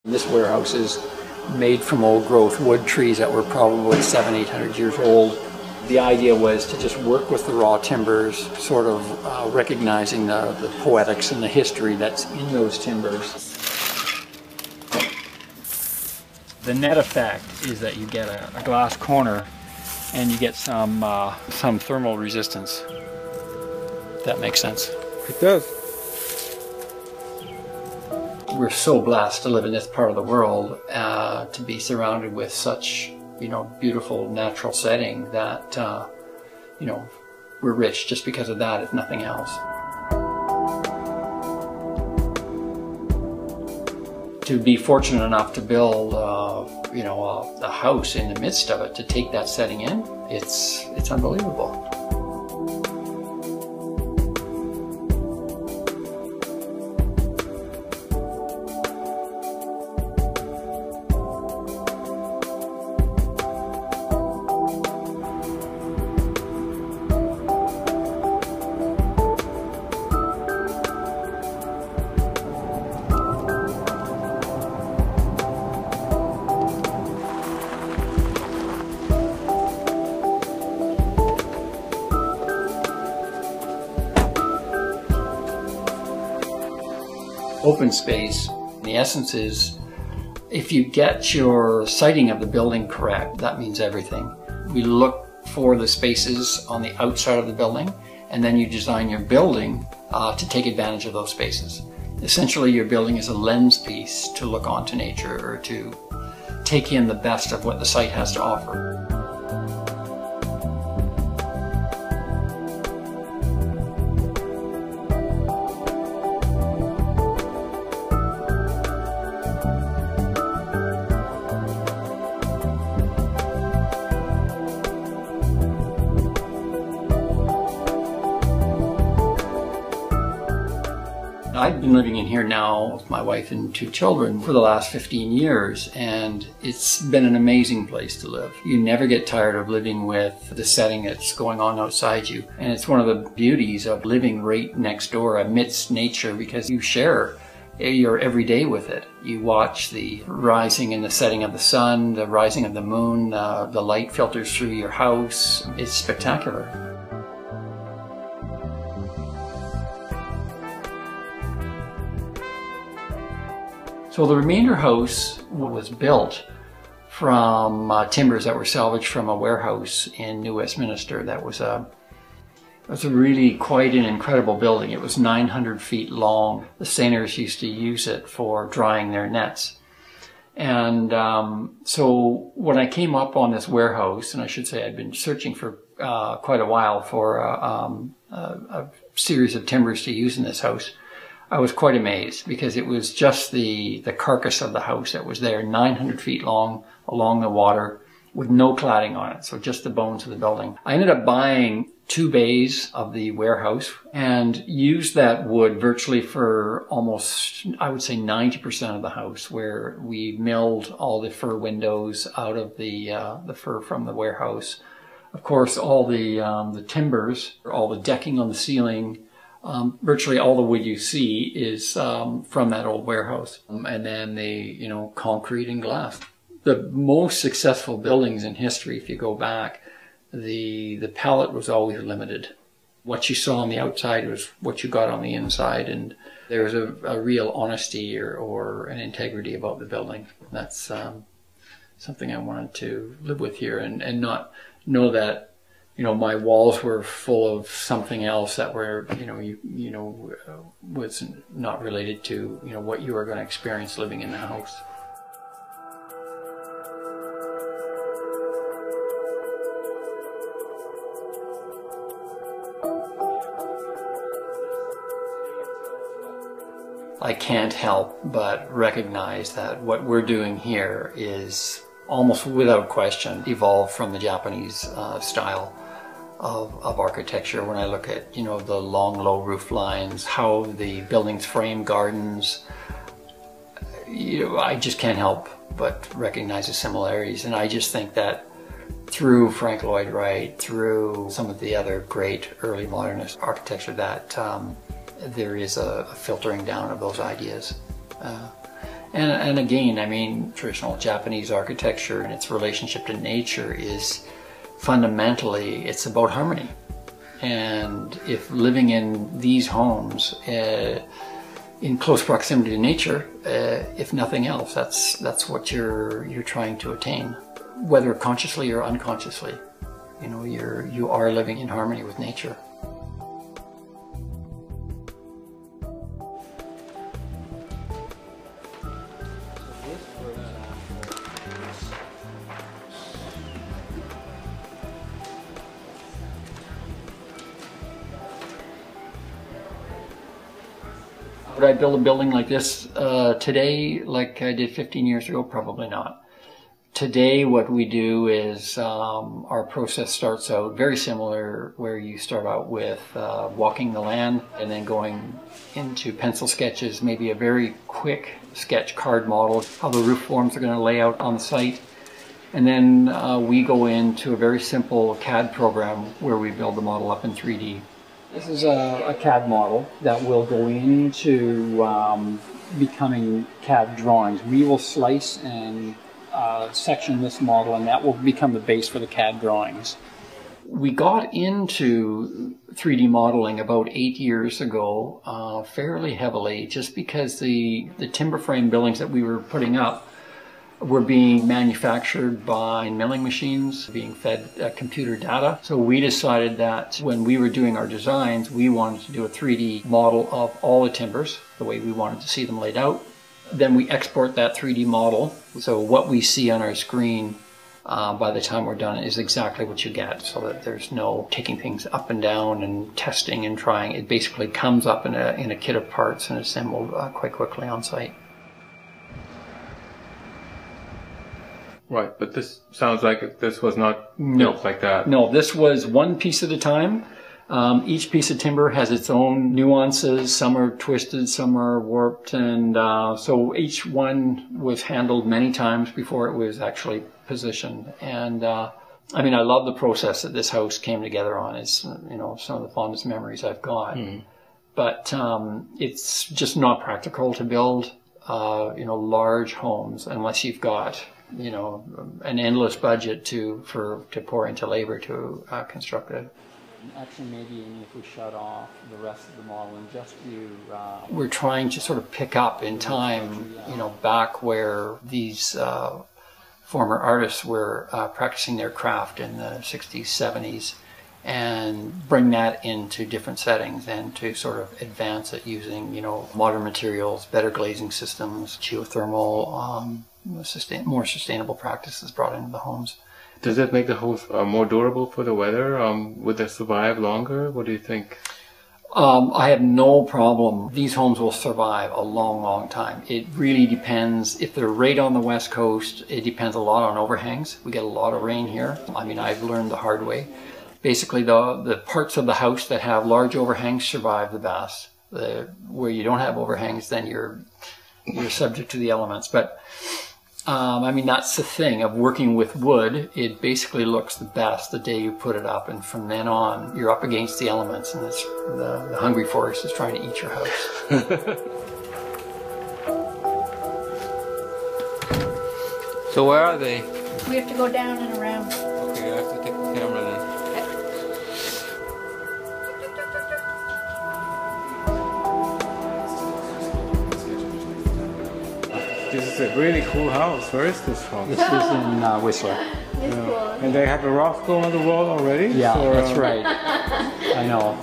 This warehouse is made from old growth wood trees that were probably 700-800 years old. The idea was to just work with the raw timbers, sort of recognizing the poetics and the history that's in those timbers. The net effect is that you get a glass corner and you get some thermal resistance. If that makes sense. It does. We're so blessed to live in this part of the world, to be surrounded with such, beautiful natural setting that, we're rich just because of that, if nothing else. To be fortunate enough to build, a house in the midst of it, to take that setting in, it's unbelievable. Open space, the essence is, if you get your siting of the building correct, that means everything. We look for the spaces on the outside of the building, and then you design your building to take advantage of those spaces. Essentially, your building is a lens piece to look onto nature, or to take in the best of what the site has to offer. I've been living in here now with my wife and 2 children for the last 15 years, and it's been an amazing place to live. You never get tired of living with the setting that's going on outside you. And it's one of the beauties of living right next door amidst nature, because you share your everyday with it. You watch the rising and the setting of the sun, the rising of the moon, the light filters through your house. It's spectacular. So the remainder house was built from timbers that were salvaged from a warehouse in New Westminster. That was a really quite an incredible building. It was 900 feet long. The seiners used to use it for drying their nets. And so when I came up on this warehouse, and I should say I'd been searching for quite a while for a series of timbers to use in this house, I was quite amazed, because it was just the carcass of the house that was there, 900 feet long, along the water, with no cladding on it, so just the bones of the building. I ended up buying 2 bays of the warehouse and used that wood virtually for almost, I would say, 90% of the house, where we milled all the fir windows out of the fir from the warehouse. Of course, all the timbers, all the decking on the ceiling, virtually all the wood you see is from that old warehouse. And then the, concrete and glass. The most successful buildings in history, if you go back, the palette was always limited. What you saw on the outside was what you got on the inside, and there was a real honesty or an integrity about the building. That's something I wanted to live with here, and not know that my walls were full of something else that were, was not related to, what you were going to experience living in the house. I can't help but recognize that what we're doing here is almost without question evolved from the Japanese style of architecture. When I look at, the long, low roof lines, how the buildings frame gardens, I just can't help but recognize the similarities. And I just think that through Frank Lloyd Wright, through some of the other great early modernist architecture, that there is a filtering down of those ideas. And again, I mean, traditional Japanese architecture and its relationship to nature is fundamentally, it's about harmony. And if living in these homes in close proximity to nature, if nothing else, that's what you're trying to attain, whether consciously or unconsciously. You know, you are living in harmony with nature. Would I build a building like this today, like I did 15 years ago? Probably not. Today, what we do is our process starts out very similar, where you start out with walking the land and then going into pencil sketches, maybe a very quick sketch card model, how the roof forms are going to lay out on the site. And then we go into a very simple CAD program where we build the model up in 3D. This is a CAD model that will go into becoming CAD drawings. We will slice and section this model, and that will become the base for the CAD drawings. We got into 3D modeling about 8 years ago, fairly heavily, just because the timber frame buildings that we were putting up were being manufactured by milling machines, being fed computer data. So we decided that when we were doing our designs, we wanted to do a 3D model of all the timbers, the way we wanted to see them laid out. Then we export that 3D model. So what we see on our screen by the time we're done is exactly what you get, so that there's no taking things up and down and testing and trying. It basically comes up in a kit of parts and assembled quite quickly on site. Right, but this sounds like this was not built like that. No, this was one piece at a time. Each piece of timber has its own nuances. Some are twisted, some are warped, and so each one was handled many times before it was actually positioned. And I mean, I love the process that this house came together on. It's, you know, some of the fondest memories I've got. But it's just not practical to build, you know, large homes unless you've got, you know, an endless budget to pour into labor to construct it. Actually, maybe if we shut off the rest of the model and just do... We're trying to sort of pick up in time, you know, back where these former artists were practicing their craft in the 60s, 70s, and bring that into different settings and to sort of advance it using, you know, modern materials, better glazing systems, geothermal, more sustainable practices brought into the homes. Does that make the house more durable for the weather? Would they survive longer? What do you think? I have no problem. These homes will survive a long, long time. It really depends. If they're right on the west coast, it depends a lot on overhangs. We get a lot of rain here. I mean, I've learned the hard way. Basically, the parts of the house that have large overhangs survive the best. Where you don't have overhangs, then you're subject to the elements. But I mean, that's the thing of working with wood. It basically looks the best the day you put it up, and from then on, you're up against the elements, and the hungry forest is trying to eat your house. So where are they? We have to go down and around. Okay, I have to take the camera then. This is a really cool house. Where is this from? This is in Whistler. And they have a Roscoe on the wall already? Yeah, so, that's right. I know.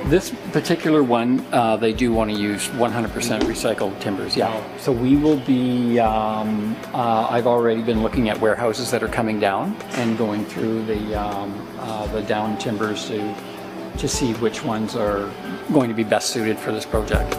This particular one, they do want to use 100% recycled timbers, yeah. So we will be, I've already been looking at warehouses that are coming down and going through the down timbers to see which ones are going to be best suited for this project.